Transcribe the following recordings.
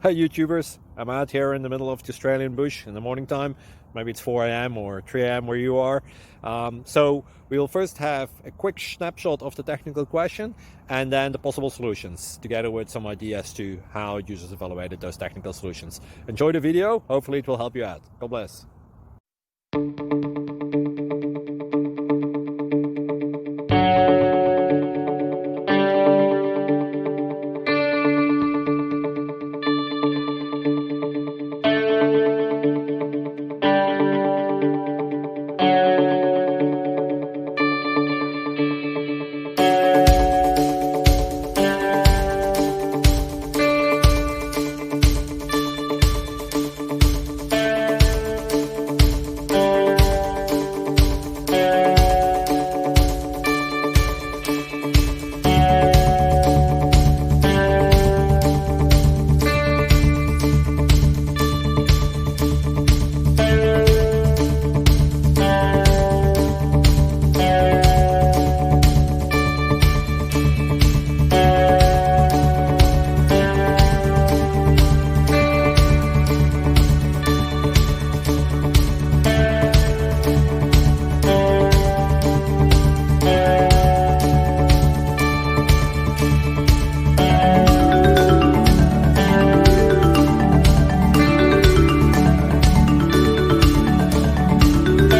Hi YouTubers, I'm out here in the middle of the Australian bush in the morning time. Maybe it's 4 a.m. or 3 a.m. where you are. So we will first have a quick snapshot of the technical question and then the possible solutions, together with some ideas to how users evaluated those technical solutions. Enjoy the video, hopefully it will help you out. God bless.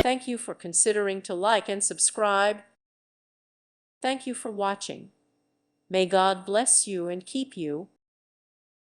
Thank you for considering to like and subscribe. Thank you for watching. May God bless you and keep you.